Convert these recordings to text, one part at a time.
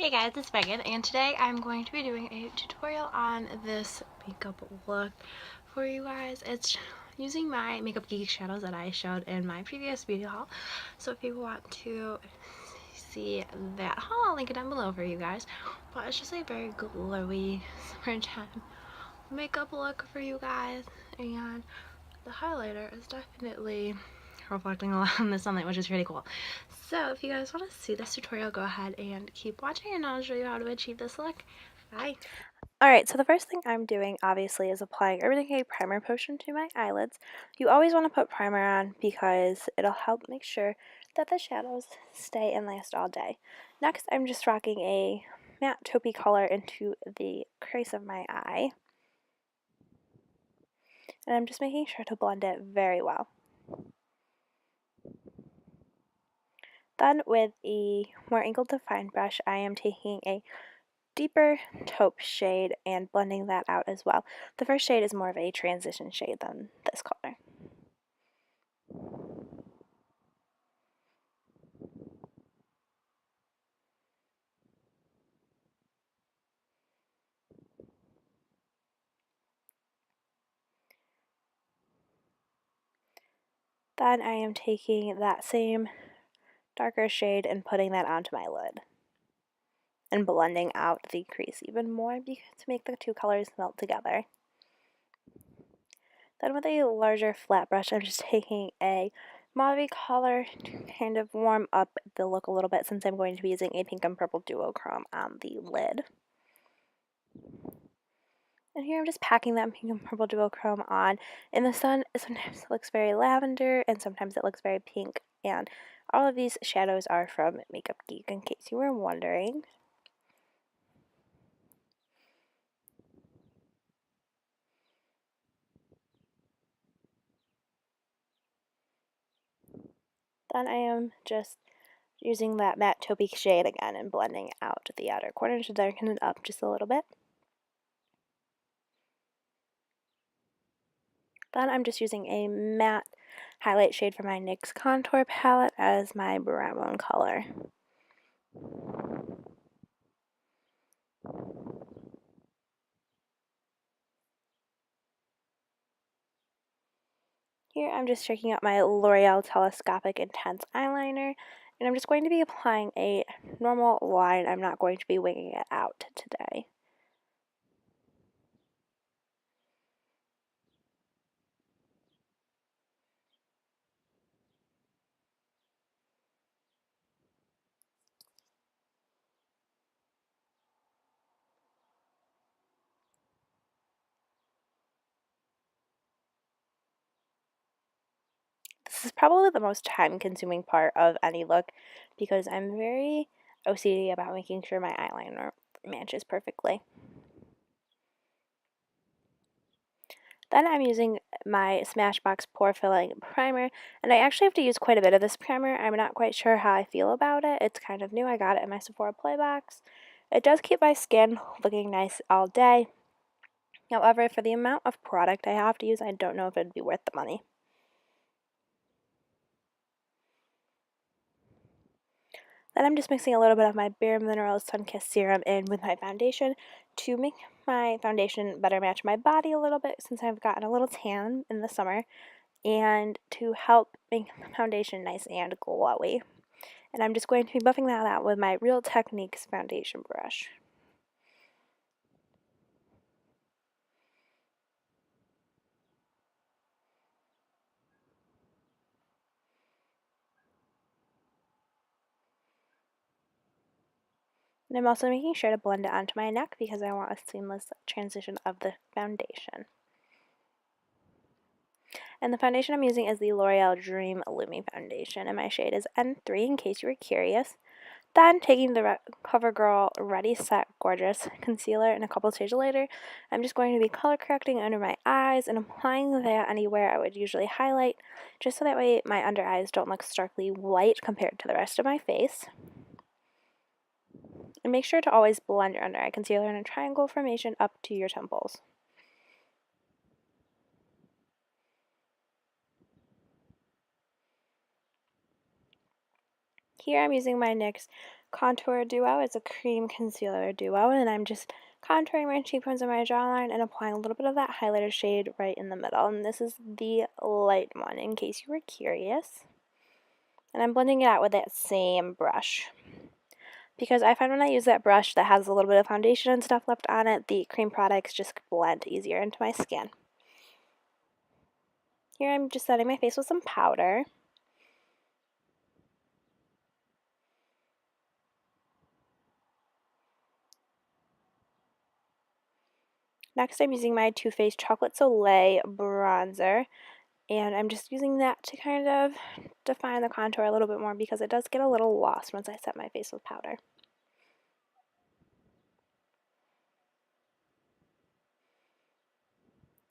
Hey guys, it's Megan, and today I'm going to be doing a tutorial on this makeup look for you guys. It's using my Makeup Geek shadows that I showed in my previous beauty haul. So if you want to see that haul, I'll link it down below for you guys. But it's just a very glowy summertime makeup look for you guys, and the highlighter is definitely reflecting a lot on the sunlight, which is pretty cool. So if you guys want to see this tutorial, go ahead and keep watching, and I'll show you how to achieve this look. Bye. Alright, so the first thing I'm doing, obviously, is applying Everyday Primer Potion to my eyelids. You always want to put primer on because it'll help make sure that the shadows stay and last all day. Next, I'm just rocking a matte taupey color into the crease of my eye. And I'm just making sure to blend it very well. Then with a more angled defined brush, I am taking a deeper taupe shade and blending that out as well. The first shade is more of a transition shade than this color. Then I am taking that same darker shade and putting that onto my lid and blending out the crease even more to make the two colors melt together. Then with a larger flat brush, I'm just taking a mauve color to kind of warm up the look a little bit, since I'm going to be using a pink and purple duochrome on the lid. And here I'm just packing that pink and purple duochrome on. In the sun, sometimes it looks very lavender and sometimes it looks very pink. And all of these shadows are from Makeup Geek, in case you were wondering. Then I am just using that matte taupey shade again and blending out the outer corner to darken it up just a little bit. Then I'm just using a matte highlight shade from my NYX Contour palette as my brown color. Here I'm just shaking out my L'Oreal Telescopic Intense Eyeliner, and I'm just going to be applying a normal line. I'm not going to be winging it out today. This is probably the most time-consuming part of any look because I'm very OCD about making sure my eyeliner matches perfectly. Then I'm using my Smashbox Pore Filling Primer, and I actually have to use quite a bit of this primer. I'm not quite sure how I feel about it. It's kind of new. I got it in my Sephora Play box. It does keep my skin looking nice all day. However, for the amount of product I have to use, I don't know if it'd be worth the money. Then I'm just mixing a little bit of my Bare Minerals Sun-Kissed Serum in with my foundation to make my foundation better match my body a little bit, since I've gotten a little tan in the summer, and to help make the foundation nice and glowy. And I'm just going to be buffing that out with my Real Techniques foundation brush. And I'm also making sure to blend it onto my neck because I want a seamless transition of the foundation. And the foundation I'm using is the L'Oreal Dream Lumi foundation, and my shade is N3 in case you were curious. Then taking the CoverGirl Ready Set Gorgeous concealer, and a couple of stages later, I'm just going to be color correcting under my eyes and applying that anywhere I would usually highlight, just so that way my under eyes don't look starkly white compared to the rest of my face. And make sure to always blend your under eye concealer in a triangle formation up to your temples. Here I'm using my NYX contour duo. It's a cream concealer duo, and I'm just contouring my cheekbones and my jawline and applying a little bit of that highlighter shade right in the middle. And this is the light one, in case you were curious. And I'm blending it out with that same brush, because I find when I use that brush that has a little bit of foundation and stuff left on it, the cream products just blend easier into my skin. Here I'm just setting my face with some powder. Next I'm using my Too Faced Chocolate Soleil bronzer, and I'm just using that to kind of define the contour a little bit more, because it does get a little lost once I set my face with powder.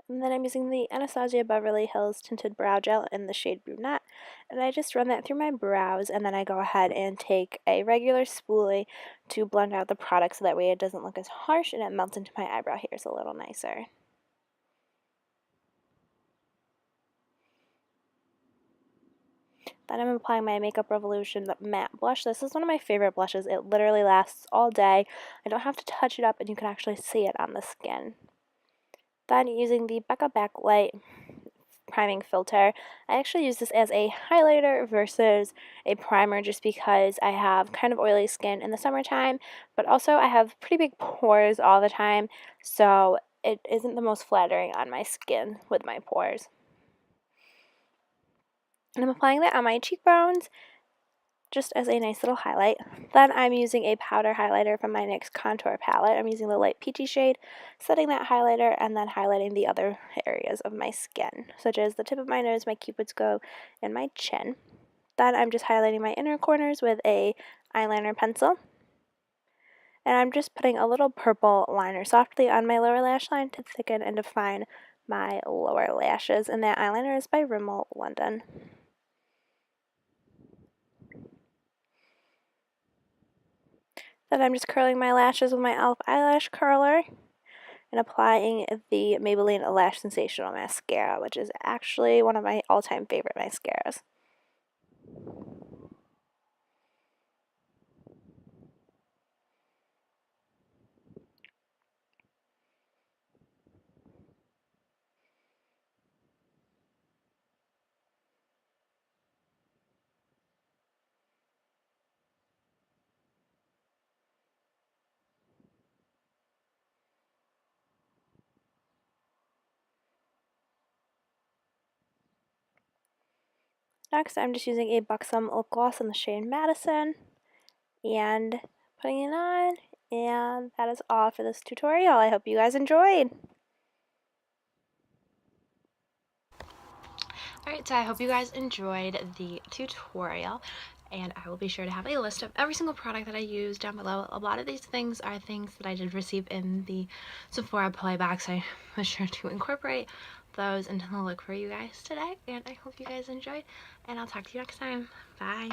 And then I'm using the Anastasia Beverly Hills Tinted Brow Gel in the shade Brunette, and I just run that through my brows, and then I go ahead and take a regular spoolie to blend out the product so that way it doesn't look as harsh and it melts into my eyebrow hairs a little nicer. Then I'm applying my Makeup Revolution matte blush. This is one of my favorite blushes. It literally lasts all day. I don't have to touch it up, and you can actually see it on the skin. Then using the Becca Backlight priming filter, I actually use this as a highlighter versus a primer, just because I have kind of oily skin in the summertime, but also I have pretty big pores all the time, so it isn't the most flattering on my skin with my pores. And I'm applying that on my cheekbones just as a nice little highlight. Then I'm using a powder highlighter from my NYX Contour palette. I'm using the light peachy shade, setting that highlighter, and then highlighting the other areas of my skin, such as the tip of my nose, my cupid's bow, and my chin. Then I'm just highlighting my inner corners with a eyeliner pencil. And I'm just putting a little purple liner softly on my lower lash line to thicken and define my lower lashes. And that eyeliner is by Rimmel London. Then I'm just curling my lashes with my e.l.f. eyelash curler and applying the Maybelline Lash Sensational mascara, which is actually one of my all-time favorite mascaras. Next, I'm just using a Buxum lip gloss in the shade Madison and putting it on, and that is all for this tutorial. I hope you guys enjoyed. Alright, so I hope you guys enjoyed the tutorial, and I will be sure to have a list of every single product that I use down below. A lot of these things are things that I did receive in the Sephora play box. I was sure to incorporate those into the look for you guys today, and I hope you guys enjoyed, and I'll talk to you next time. Bye!